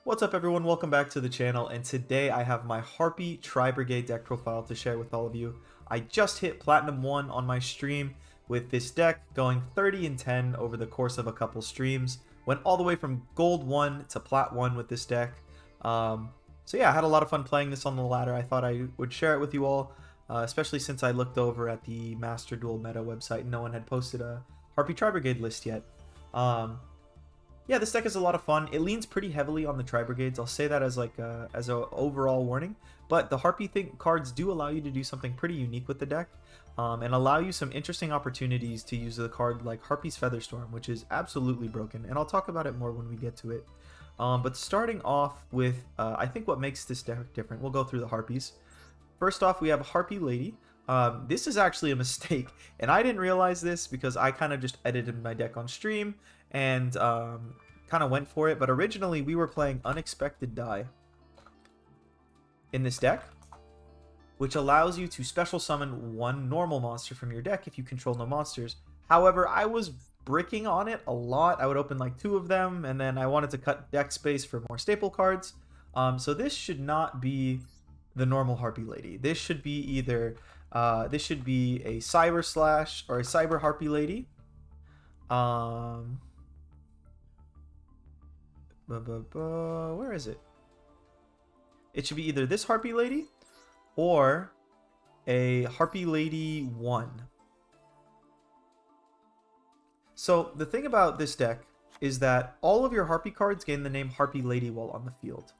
What's up everyone, welcome back to the channel, and today I have my Harpie Tri-Brigade deck profile to share with all of you. I just hit Platinum 1 on my stream with this deck, going 30 and 10 over the course of a couple streams. Went all the way from Gold 1 to Plat 1 with this deck. So yeah, I had a lot of fun playing this on the ladder. I thought I would share it with you all, especially since I looked over at the Master Duel meta website and no one had posted a Harpie Tri-Brigade list yet. Yeah, this deck is a lot of fun. It leans pretty heavily on the Tri-Brigades. I'll say that as like as a overall warning. But the Harpie cards do allow you to do something pretty unique with the deck, and allow you some interesting opportunities to use the card like Harpie's Featherstorm, which is absolutely broken. And I'll talk about it more when we get to it. But starting off with, I think what makes this deck different, we'll go through the Harpies. First off, we have Harpie Lady. This is actually a mistake, and I didn't realize this because I kind of just edited my deck on stream and kind of went for it. But originally we were playing Unexpected Die in this deck, which allows you to special summon one normal monster from your deck if you control no monsters. However, I was bricking on it a lot. I would open like 2 of them, and then I wanted to cut deck space for more staple cards. So this should not be the normal Harpie Lady. This should be either this should be a Cyber Slash or a Cyber Harpie Lady. Where is it? It should be either this Harpie Lady or a Harpie Lady 1. So the thing about this deck is that all of your Harpie cards gain the name Harpie Lady while on the field.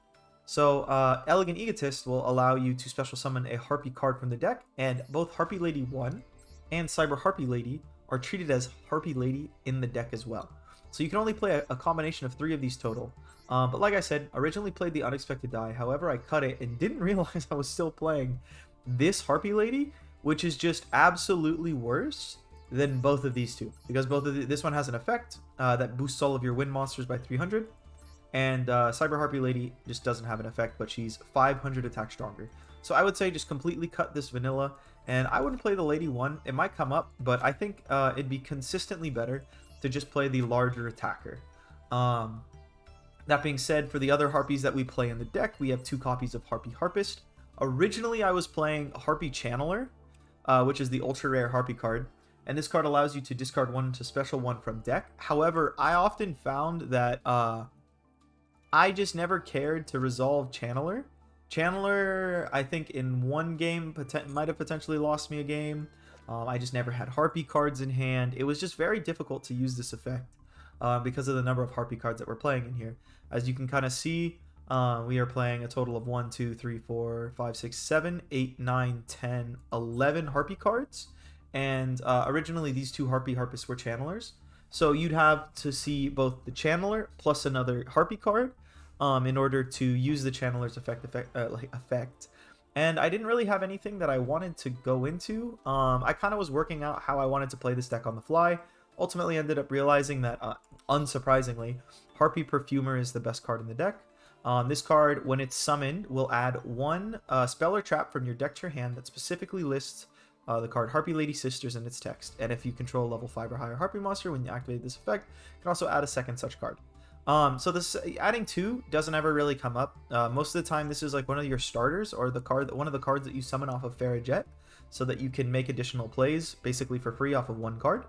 So Elegant Egotist will allow you to special summon a Harpie card from the deck, and both Harpie Lady 1 and Cyber Harpie Lady are treated as Harpie Lady in the deck as well. So you can only play a combination of 3 of these total. But like I said, originally played the Unexpected Die. However, I cut it and didn't realize I was still playing this Harpie Lady, which is just absolutely worse than both of these two. Because this one has an effect that boosts all of your wind monsters by 300. And Cyber Harpie Lady just doesn't have an effect, but she's 500 attack stronger. So I would say just completely cut this vanilla. And I wouldn't play the Lady 1. It might come up, but I think it'd be consistently better to just play the larger attacker. That being said, for the other Harpies that we play in the deck, we have 2 copies of Harpie Harpist. Originally, I was playing Harpie Channeler, which is the ultra rare Harpie card. And this card allows you to discard 1 to special 1 from deck. However, I often found that I just never cared to resolve Channeler. Channeler, I think in one game, might have potentially lost me a game. I just never had Harpie cards in hand. It was just very difficult to use this effect because of the number of Harpie cards that we're playing in here. As you can kind of see, we are playing a total of 1, 2, 3, 4, 5, 6, 7, 8, 9, 10, 11 Harpie cards. And originally these 2 Harpie Harpists were Channelers. So you'd have to see both the Channeler plus another Harpie card in order to use the Channeler's effect. And I didn't really have anything that I wanted to go into. I kind of was working out how I wanted to play this deck on the fly. Ultimately ended up realizing that, unsurprisingly, Harpie Perfumer is the best card in the deck. This card, when it's summoned, will add 1 spell or trap from your deck to your hand that specifically lists the card Harpie Lady Sisters in its text. And if you control level 5 or higher Harpie monster, when you activate this effect, you can also add a second such card. So this adding 2 doesn't ever really come up. Most of the time, this is like one of your starters or one of the cards that you summon off of Farrajet, so that you can make additional plays basically for free off of 1 card.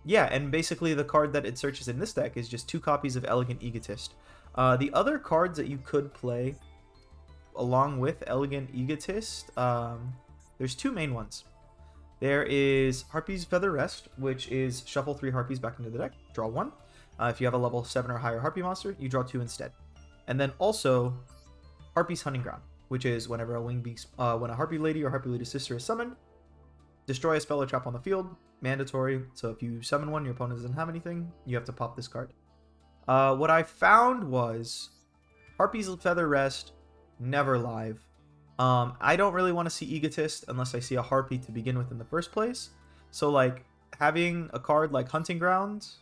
Yeah, and basically the card that it searches in this deck is just 2 copies of Elegant Egotist. The other cards that you could play along with Elegant Egotist, there's 2 main ones. There is Harpie's Feather Rest, which is shuffle 3 Harpies back into the deck, draw 1. If you have a level 7 or higher Harpie monster, you draw 2 instead. And then also Harpie's Hunting Ground, which is whenever a when a Harpie Lady or Harpie Lady Sister is summoned, destroy a spell or trap on the field. Mandatory. So if you summon one, your opponent doesn't have anything, you have to pop this card. What I found was Harpie's Feather Rest, never live. I don't really want to see Egotist unless I see a Harpie to begin with in the first place. So like having a card like Hunting Grounds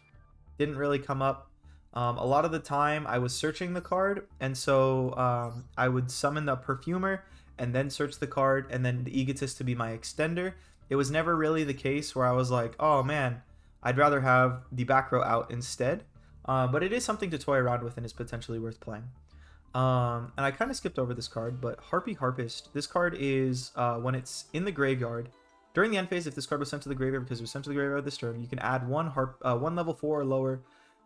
didn't really come up. A lot of the time I was searching the card, and so I would summon the Perfumer and then search the card, and then the Egotist to be my extender. It was never really the case where I was like, oh man, I'd rather have the back row out instead. but it is something to toy around with and is potentially worth playing. And I kind of skipped over this card, but Harpie Harpist. This card is when it's in the graveyard. During the end phase, if this card was sent to the graveyard because it was sent to the graveyard this turn, you can add one level 4 or lower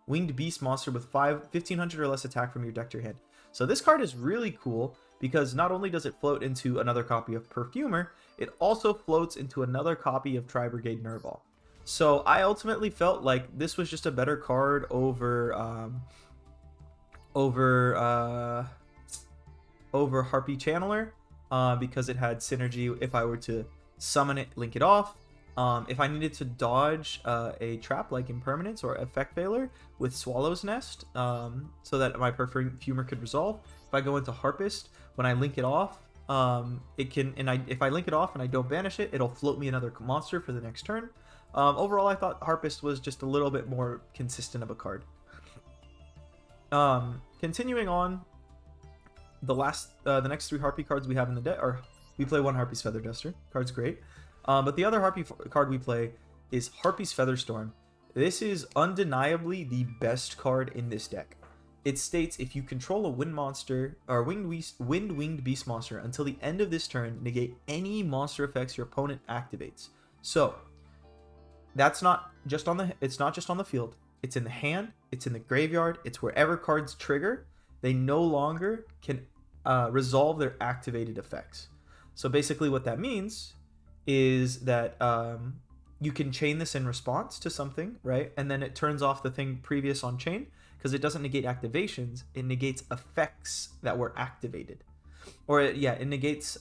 winged beast monster with 1500 or less attack from your deck to your hand. So this card is really cool because not only does it float into another copy of Perfumer, it also floats into another copy of Tri-Brigade Nerval. So I ultimately felt like this was just a better card over Harpie Channeler because it had synergy if I were to summon it, link it off. If I needed to dodge a trap like Impermanence or Effect Veiler with Swallow's Nest so that my Perfumer could resolve. If I go into Harpist, when I link it off, if I link it off and I don't banish it, it'll float me another monster for the next turn. Overall, I thought Harpist was just a little bit more consistent of a card. Continuing on, the next 3 Harpie cards we have in the deck, or we play one Harpie's Feather Duster. Card's great. But the other Harpie card we play is Harpie's Featherstorm. This is undeniably the best card in this deck. It states if you control a wind monster or winged beast monster until the end of this turn, negate any monster effects your opponent activates. So that's not just on the field. It's in the hand, it's in the graveyard, it's wherever cards trigger. They no longer can resolve their activated effects. So basically what that means is that you can chain this in response to something, right? And then it turns off the thing previous on chain because it doesn't negate activations. It negates effects that were activated. Or it negates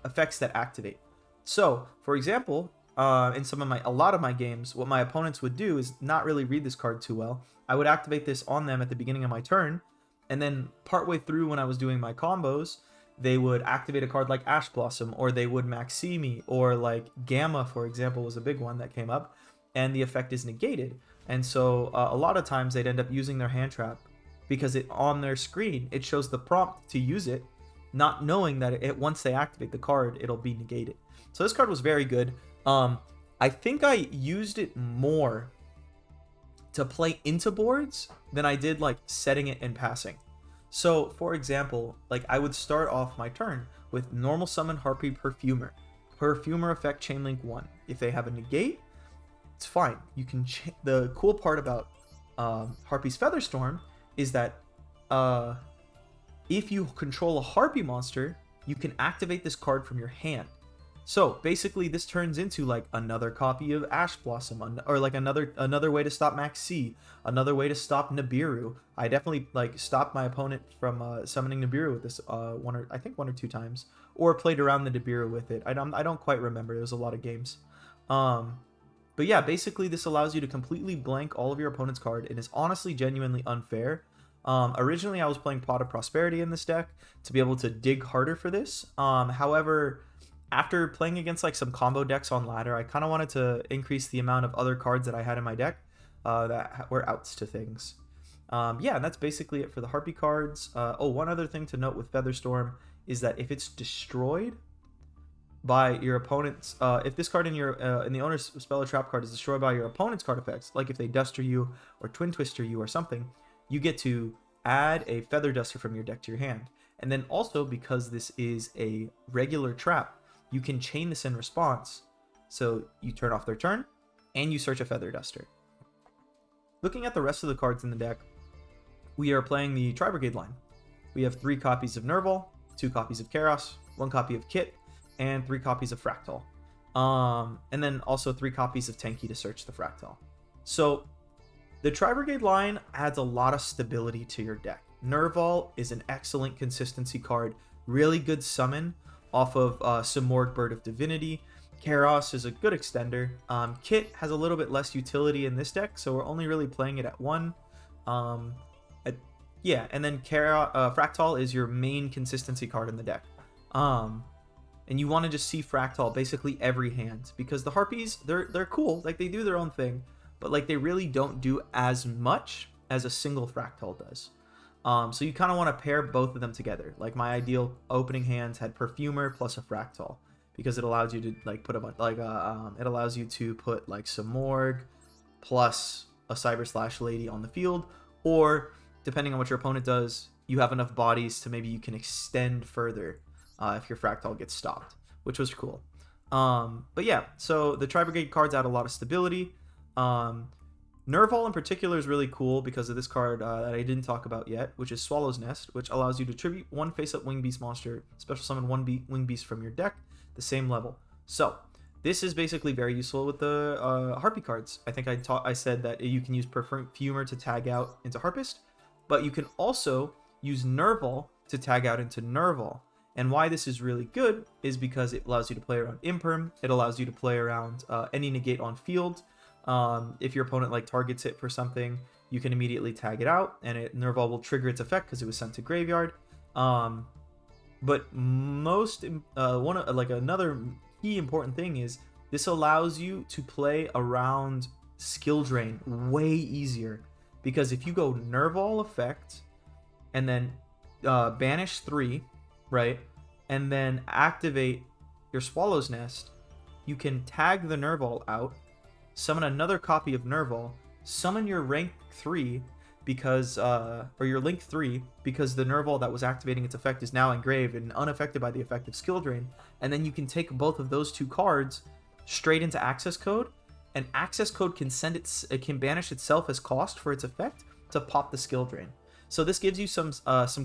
effects that activate. So, for example, in a lot of my games, what my opponents would do is not really read this card too well. I would activate this on them at the beginning of my turn, and then partway through when I was doing my combos, they would activate a card like Ash Blossom, or they would Maximi, or like Gamma, for example, was a big one that came up, and the effect is negated. And so a lot of times they'd end up using their hand trap because on their screen, it shows the prompt to use it, not knowing that once they activate the card, it'll be negated. So this card was very good. I think I used it more to play into boards than I did like setting it and passing. So, for example, like I would start off my turn with normal summon Harpie Perfumer. Perfumer effect Chainlink 1. If they have a negate, it's fine. You can the cool part about Harpie's Featherstorm is that if you control a Harpie monster, you can activate this card from your hand. So basically this turns into like another copy of Ash Blossom, or like another way to stop Max C, another way to stop Nibiru. I definitely like stopped my opponent from summoning Nibiru with this one or two times, or played around the Nibiru with it. I don't quite remember. There was a lot of games. But yeah, basically this allows you to completely blank all of your opponent's card and is honestly genuinely unfair. Originally I was playing Pot of Prosperity in this deck to be able to dig harder for this. However, after playing against like some combo decks on ladder, I kind of wanted to increase the amount of other cards that I had in my deck that were outs to things. Yeah, and that's basically it for the Harpie cards. One other thing to note with Featherstorm is that if it's destroyed by your opponent's, if this card in the owner's spell or trap card is destroyed by your opponent's card effects, like if they Duster you or Twin Twister you or something, you get to add a Feather Duster from your deck to your hand. And then also, because this is a regular trap, you can chain this in response. So you turn off their turn, and you search a Feather Duster. Looking at the rest of the cards in the deck, we are playing the Tri-Brigade line. We have 3 copies of Nerval, 2 copies of Kairos, 1 copy of Kit, and 3 copies of Fractal. And then also 3 copies of Tenki to search the Fractal. So the Tri-Brigade line adds a lot of stability to your deck. Nerval is an excellent consistency card, really good summon off of Simorgh Bird of Divinity. Kairos is a good extender. Kit has a little bit less utility in this deck, so we're only really playing it at 1. And then Fractal is your main consistency card in the deck. And you want to just see Fractal basically every hand, because the Harpies, they're cool, like they do their own thing, but like they really don't do as much as a single Fractal does. So you kind of want to pair both of them together. Like my ideal opening hands had Perfumer plus a Fractal, because it allows you to like put it allows you to put like Simorgh plus a Cyber / Lady on the field, or depending on what your opponent does, you have enough bodies to maybe you can extend further if your Fractal gets stopped, which was cool. But yeah, so the Tri-Brigade cards add a lot of stability. Nerval in particular is really cool because of this card that I didn't talk about yet, which is Swallow's Nest, which allows you to tribute one face-up Wing Beast monster, special summon one Wing Beast from your deck, the same level. So this is basically very useful with the Harpie cards. I think I said that you can use Perfumer to tag out into Harpist, but you can also use Nerval to tag out into Nerval. And why this is really good is because it allows you to play around Imperm, it allows you to play around any negate on field. If your opponent like targets it for something, you can immediately tag it out, and Nerval will trigger its effect because it was sent to graveyard. But another key important thing is this allows you to play around skill drain way easier, because if you go Nerval effect and then banish 3, right, and then activate your Swallow's Nest, you can tag the Nerval out, summon another copy of Nerval, summon your rank 3 because or your link 3 because the Nerval that was activating its effect is now engraved and unaffected by the effect of skill drain, and then you can take both of those 2 cards straight into access code, and access code can it can banish itself as cost for its effect to pop the skill drain. So this gives you some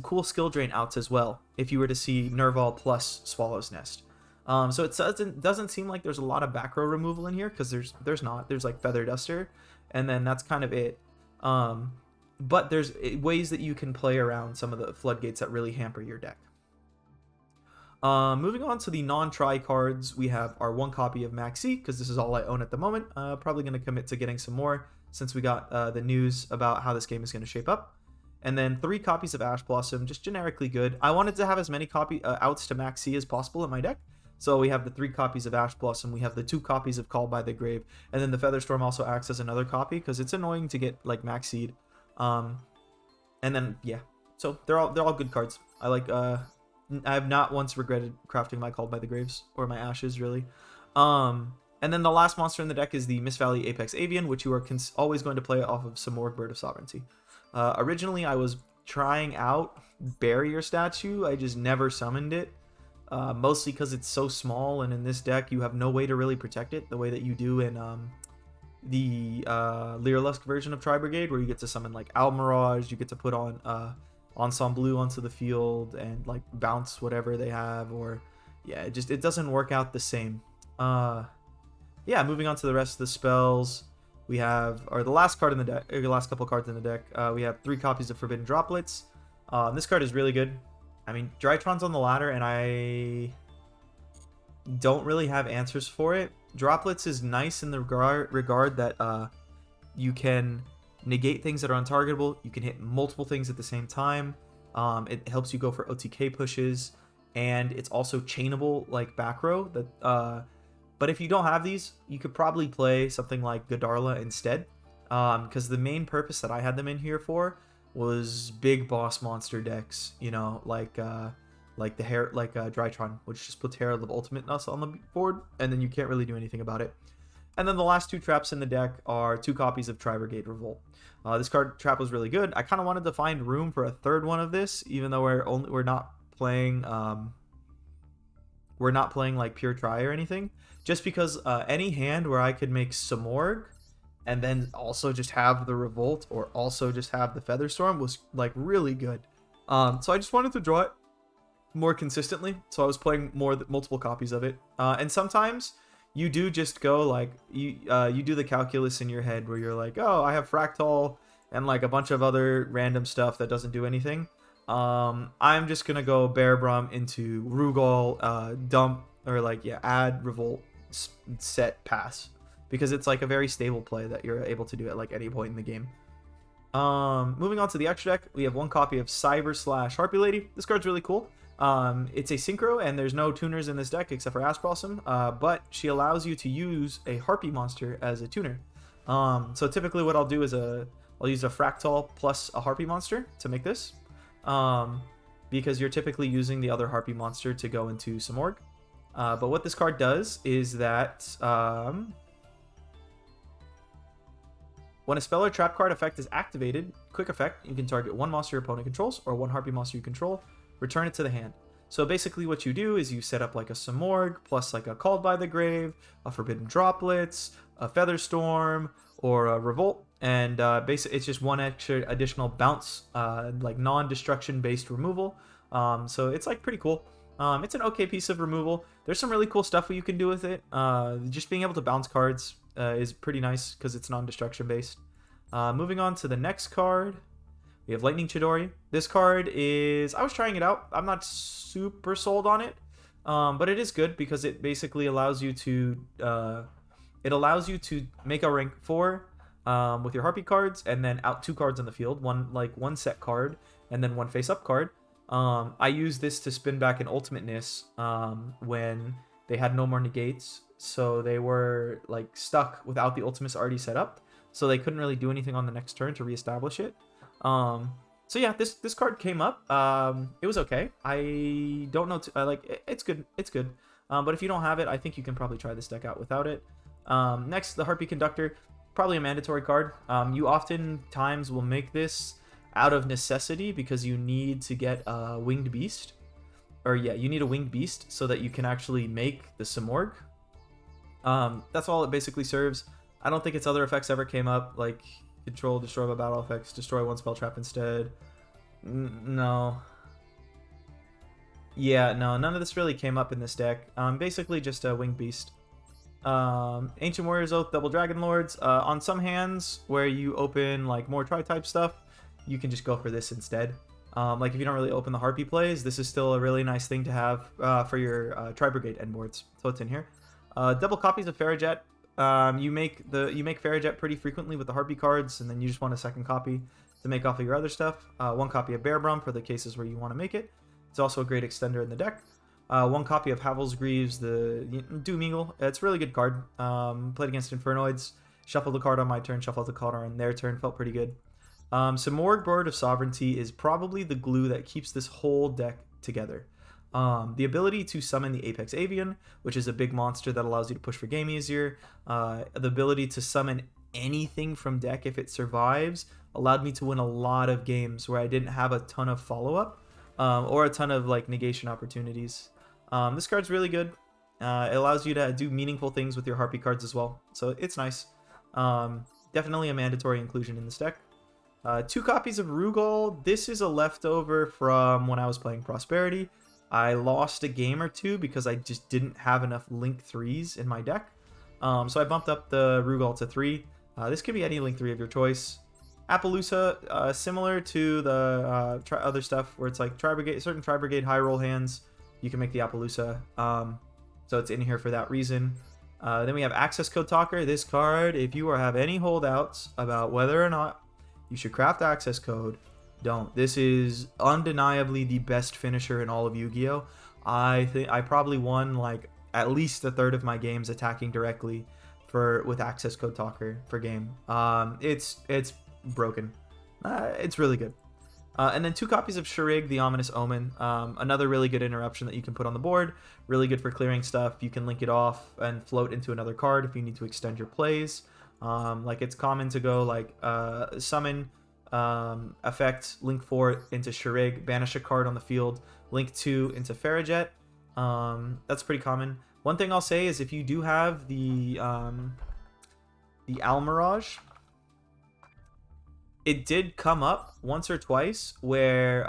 cool skill drain outs as well if you were to see Nerval plus Swallow's Nest. So it doesn't seem like there's a lot of back row removal in here, because there's not. There's like Feather Duster, and then that's kind of it. But there's ways that you can play around some of the floodgates that really hamper your deck. Moving on to the non-tri cards, we have our 1 copy of Maxi, because this is all I own at the moment. Probably going to commit to getting some more since we got the news about how this game is going to shape up. And then 3 copies of Ash Blossom, just generically good. I wanted to have as many outs to Maxi as possible in my deck. So we have the 3 copies of Ash Blossom, we have the 2 copies of Called by the Grave, and then the Featherstorm also acts as another copy because it's annoying to get like Maxied. And then yeah, so they're all good cards. I have not once regretted crafting my Called by the Graves or my Ashes really. And then the last monster in the deck is the Mist Valley Apex Avian, which you are always going to play off of Samorg Bird of Sovereignty. Originally I was trying out Barrier Statue, I just never summoned it. Mostly because it's so small, and in this deck you have no way to really protect it the way that you do in the Lyrilusk version of Tri-Brigade, where you get to summon like Almirage, you get to put on Ensemble onto the field and like bounce whatever they have, or yeah, it doesn't work out the same. Yeah, moving on to the rest of the spells, we have the last card in the deck, the last couple cards in the deck. We have 3 copies of Forbidden Droplets. This card is really good. I mean, Drytron's on the ladder, and I don't really have answers for it. Droplets is nice in the regard that you can negate things that are untargetable. You can hit multiple things at the same time. It helps you go for OTK pushes, and it's also chainable like back row. But if you don't have these, you could probably play something like Godarla instead, because the main purpose that I had them in here for was big boss monster decks, you know, like Drytron, which just puts Herald of Ultimateness on the board, and then you can't really do anything about it. And then the last 2 traps in the deck are 2 copies of Tri-Brigade Revolt. This card trap was really good. I kind of wanted to find room for a 3rd one of this, even though we're not playing like pure Tri or anything, just because any hand where I could make Samorg and then also just have the Revolt or also just have the Featherstorm was like really good. So I just wanted to draw it more consistently, so I was playing multiple copies of it. And sometimes you do just go like you do the calculus in your head where you're like, oh, I have Fractal and like a bunch of other random stuff that doesn't do anything. I'm just gonna go Bear Brum into Rugal, dump, or like add Revolt, set, pass, because it's like a very stable play that you're able to do at like any point in the game. Moving on to the extra deck, we have 1 copy of Cyber / Harpie Lady. This card's really cool. It's a synchro, and there's no tuners in this deck except for Ash Blossom, but she allows you to use a Harpie monster as a tuner. So typically what I'll do is I'll use a Fractal plus a Harpie monster to make this, because you're typically using the other Harpie monster to go into Samorg. But what this card does is that When a spell or trap card effect is activated, quick effect, you can target one monster your opponent controls or one Harpie monster you control, return it to the hand. So basically what you do is you set up like a Simorgh plus like a Called by the Grave, a Forbidden Droplets, a Featherstorm, or a Revolt, and basically it's just one extra additional bounce, like non-destruction based removal. So it's like pretty cool. It's an okay piece of removal. There's some really cool stuff you can do with it. Just being able to bounce cards is pretty nice because it's non-destruction based. Moving on to the next card, we have Lightning Chidori. This card is, I was trying it out. I'm not super sold on it, but it is good because it basically allows you to make a rank 4 with your Harpie cards and then out 2 cards on the field, one set card and then one face up card. I used this to spin back an ultimateness when they had no more negates, so they were like stuck without the ultimates already set up, so they couldn't really do anything on the next turn to reestablish it. So yeah, this card came up. It was okay. I don't know. It's good. It's good. But if you don't have it, I think you can probably try this deck out without it. Next, the Harpie Conductor, probably a mandatory card. You oftentimes will make this out of necessity because you need to get a Winged Beast. Or yeah, you need a Winged Beast so that you can actually make the Simorgh. That's all it basically serves. I don't think its other effects ever came up, like control, destroy by battle effects, destroy one spell trap instead. No. Yeah, no, none of this really came up in this deck. Basically just a Winged Beast. Ancient Warrior's Oath, Double Dragon Lords. On some hands where you open like more tri-type stuff, you can just go for this instead. Like if you don't really open the Harpie plays, this is still a really nice thing to have for your Tri-Brigade end boards. So it's in here. Double copies of Farrajet. You make Farrajet pretty frequently with the Harpie cards, and then you just want a second copy to make off of your other stuff. One copy of Bearbrum for the cases where you want to make it. It's also a great extender in the deck. One copy of Havel's Greaves, the Doom Eagle. It's a really good card. Played against Infernoids. Shuffled the card on my turn, shuffled the card on their turn. Felt pretty good. Simorgh, Bird of Sovereignty is probably the glue that keeps this whole deck together. The ability to summon the Apex Avian, which is a big monster that allows you to push for game easier. The ability to summon anything from deck if it survives allowed me to win a lot of games where I didn't have a ton of follow-up or a ton of like negation opportunities. This card's really good. It allows you to do meaningful things with your Harpie cards as well, so it's nice. Definitely a mandatory inclusion in this deck. 2 copies of Rugal. This is a leftover from when I was playing Prosperity. I lost a game or two because I just didn't have enough Link 3s in my deck. So I bumped up the Rugal to 3. This could be any Link 3 of your choice. Appaloosa, similar to the other stuff where it's like Tri-Brigade, certain Tri-Brigade high roll hands, you can make the Appaloosa. So it's in here for that reason. Then we have Access Code Talker. This card, if you have any holdouts about whether or not you should craft access code, don't. This is undeniably the best finisher in all of Yu-Gi-Oh! I think I probably won like at least a third of my games attacking directly with Access Code Talker for game. It's broken. It's really good. And then 2 copies of Shrig, the Ominous Omen. Another really good interruption that you can put on the board. Really good for clearing stuff. You can link it off and float into another card if you need to extend your plays. Like it's common to go like summon, effect, link 4 into Shrig, banish a card on the field, link 2 into Farrajet. That's pretty common. One thing I'll say is if you do have the Almirage, it did come up once or twice where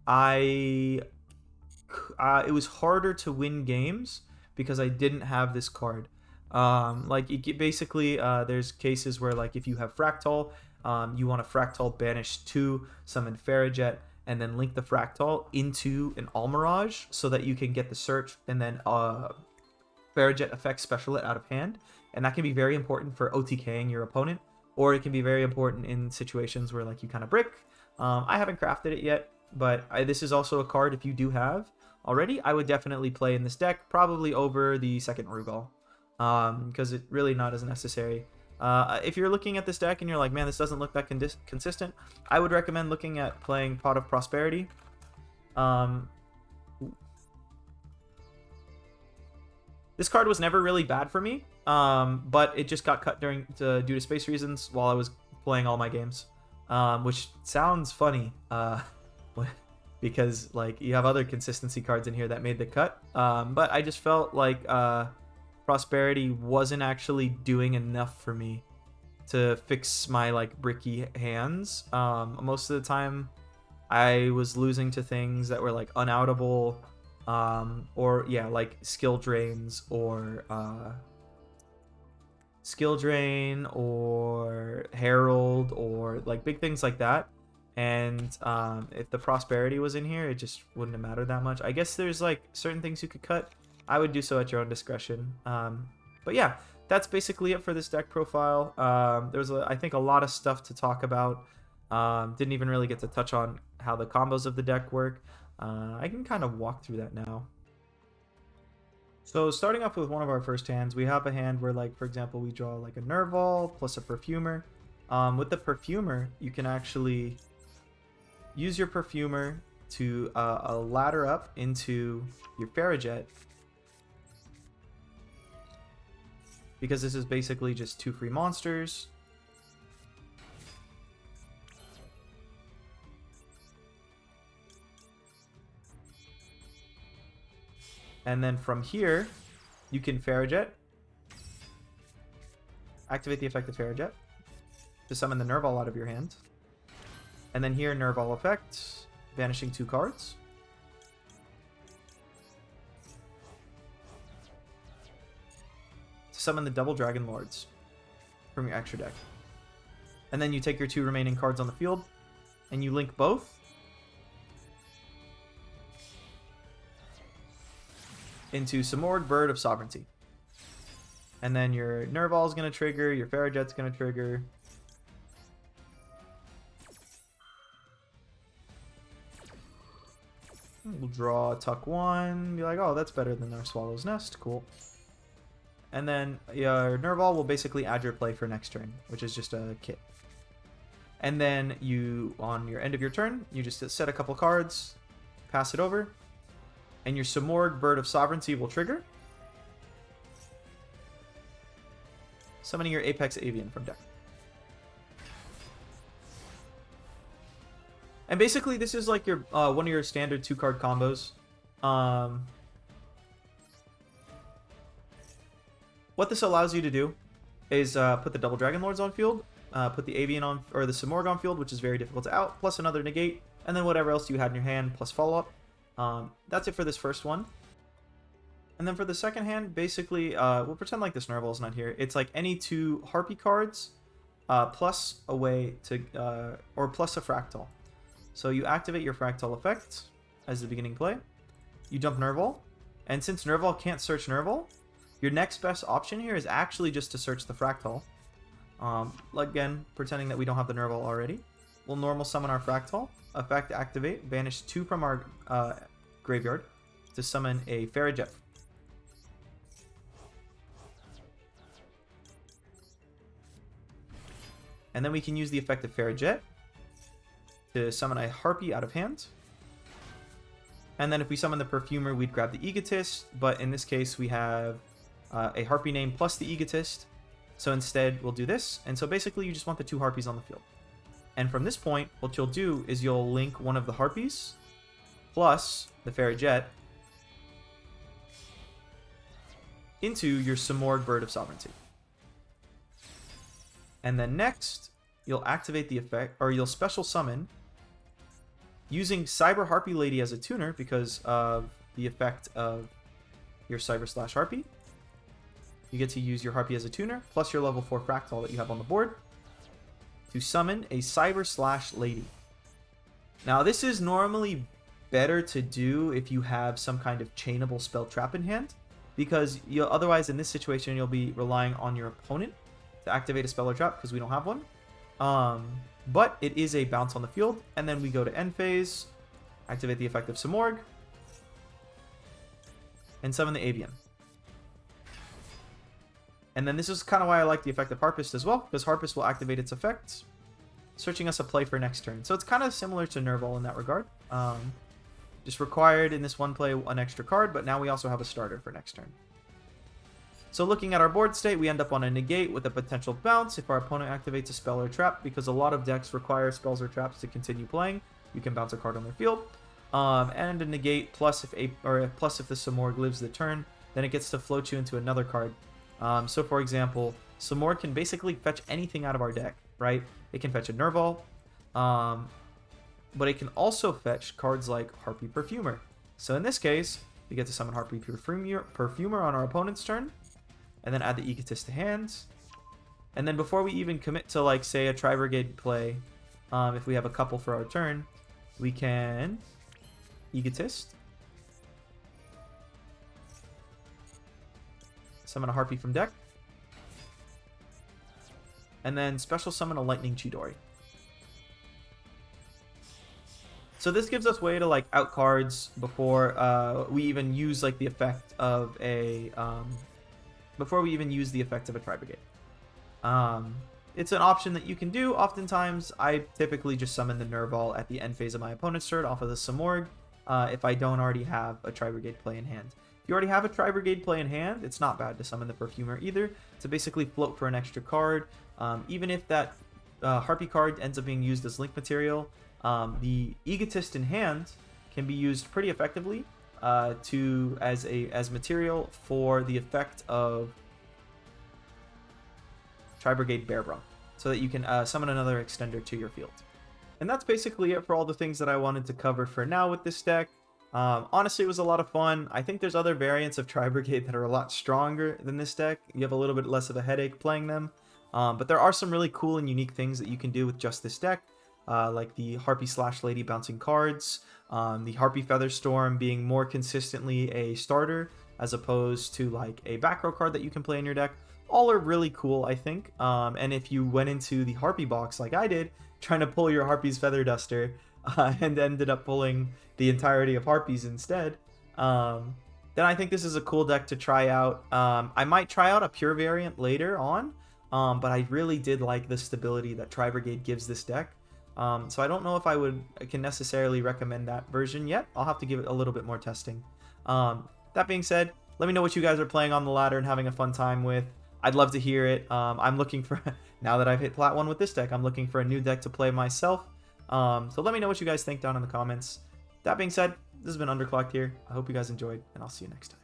it was harder to win games because I didn't have this card. Basically, there's cases where like if you have Fractal, you want a Fractal banish 2, summon Farrajet, and then link the Fractal into an Almirage so that you can get the search and then Farrajet effects special it out of hand. And that can be very important for OTKing your opponent, or it can be very important in situations where like you kind of brick. I haven't crafted it yet, but this is also a card if you do have already, I would definitely play in this deck, probably over the second Rugal, because it really not as necessary. If you're looking at this deck and you're like, man, this doesn't look that consistent, I would recommend looking at playing Pot of Prosperity. This card was never really bad for me. but it just got cut due to space reasons while I was playing all my games, which sounds funny, because like you have other consistency cards in here that made the cut, but I just felt like Prosperity wasn't actually doing enough for me to fix my like bricky hands. Most of the time I was losing to things that were like unoutable, or yeah, like skill drains or skill drain or herald or like big things like that. And if the prosperity was in here, it just wouldn't have mattered that much. I guess there's like certain things you could cut. I would do so at your own discretion. But yeah, that's basically it for this deck profile. There's I think a lot of stuff to talk about. Didn't even really get to touch on how the combos of the deck work. I can kind of walk through that now. So starting off with one of our first hands, we have a hand where, like, for example, we draw like a Nerval plus a Perfumer. With the Perfumer, you can actually use your Perfumer to ladder up into your Farrajet, because this is basically just 2 free monsters. And then from here, you can Farrajet, activate the effect of Farrajet to summon the Nerval out of your hand. And then here, Nerval effect, banishing 2 cards. To summon the double Dragon Lords from your extra deck. And then you take your 2 remaining cards on the field, and you link both into Simorgh, Bird of Sovereignty. And then your Nerval is going to trigger, your Farrajet's going to trigger. We'll draw Tuck 1, be like, oh, that's better than our Swallow's Nest, cool. And then your Nerval will basically add your play for next turn, which is just a kit. And then you, on your end of your turn, you just set a couple cards, pass it over, and your Simorgh, Bird of Sovereignty will trigger, summoning your Apex Avian from deck. And basically, this is like your one of your standard 2-card combos. What this allows you to do is put the double Dragon Lords on field, put the Avian on, or the Simorgh on field, which is very difficult to out, plus another negate, and then whatever else you had in your hand, plus follow-up. That's it for this first one. And then for the second hand, basically, we'll pretend like this Nerval is not here. It's like any 2 Harpie cards, plus a way to, or plus a Fractal. So you activate your Fractal effect as the beginning play. You dump Nerval, and since Nerval can't search Nerval, your next best option here is actually just to search the Fractal. Again, pretending that we don't have the Nerval already. We'll normal summon our Fractal. Effect activate, banish 2 from our graveyard to summon a Farrajet. And then we can use the effect of Farrajet to summon a Harpie out of hand. And then if we summon the Perfumer, we'd grab the Egotist, but in this case we have a Harpie name plus the Egotist. So instead we'll do this, and so basically you just want the 2 Harpies on the field. And from this point, what you'll do is you'll link one of the Harpies plus the Farrajet into your Simorgh, Bird of Sovereignty. And then next, you'll activate the effect, or you'll special summon using Cyber Harpie Lady as a tuner because of the effect of your Cyber / Harpie. You get to use your Harpie as a tuner, plus your level 4 Fractal that you have on the board, to summon a Cyber / Lady. Now, this is normally better to do if you have some kind of chainable spell trap in hand, because otherwise in this situation you'll be relying on your opponent to activate a spell or trap because we don't have one. But it is a bounce on the field, and then we go to end phase, activate the effect of Simorgh, and summon the Avian. And then this is kind of why I like the effect of Harpist as well, because Harpist will activate its effect, searching us a play for next turn. So it's kind of similar to Nerval in that regard. Just required in this one play an extra card, but now we also have a starter for next turn. So looking at our board state, we end up on a negate with a potential bounce if our opponent activates a spell or trap, because a lot of decks require spells or traps to continue playing. You can bounce a card on their field. And a negate plus if the Samorg lives the turn, then it gets to float you into another card. So for example, Samorg can basically fetch anything out of our deck, right? It can fetch a Nerval, but it can also fetch cards like Harpie Perfumer. So in this case, we get to summon Harpie Perfumer on our opponent's turn, and then add the Egotist to hand. And then before we even commit to, like, say, a Tri-Brigade play, if we have a couple for our turn, we can Egotist, summon a Harpie from deck, and then special summon a Lightning Chidori. So this gives us way to, like, out cards before we even use, like, the effect of a Tri-Brigade. It's an option that you can do. Oftentimes, I typically just summon the Nerval at the end phase of my opponent's turn off of the Samorg if I don't already have a Tri-Brigade play in hand. If you already have a Tri-Brigade play in hand, it's not bad to summon the Perfumer either, to basically float for an extra card. Even if that Harpie card ends up being used as link material, the Egotist in hand can be used pretty effectively as material for the effect of Tri-Brigade Bearbrump, so that you can summon another extender to your field. And that's basically it for all the things that I wanted to cover for now with this deck. Honestly, it was a lot of fun. I think there's other variants of Tri-Brigade that are a lot stronger than this deck. You have a little bit less of a headache playing them. But there are some really cool and unique things that you can do with just this deck, like the Harpie / Lady bouncing cards, the Harpie Featherstorm being more consistently a starter as opposed to like a back row card that you can play in your deck. All are really cool, I think. And if you went into the Harpie box like I did, trying to pull your Harpie's Feather Duster, and ended up pulling the entirety of Harpies instead, then I think this is a cool deck to try out. I might try out a pure variant later on, but I really did like the stability that Tri-Brigade gives this deck. So I don't know if I can necessarily recommend that version yet. I'll have to give it a little bit more testing. That being said, let me know what you guys are playing on the ladder and having a fun time with. I'd love to hear it. I'm looking for, now that I've hit Plat 1 with this deck, I'm looking for a new deck to play myself. So let me know what you guys think down in the comments. That being said, this has been Underclocked here. I hope you guys enjoyed, and I'll see you next time.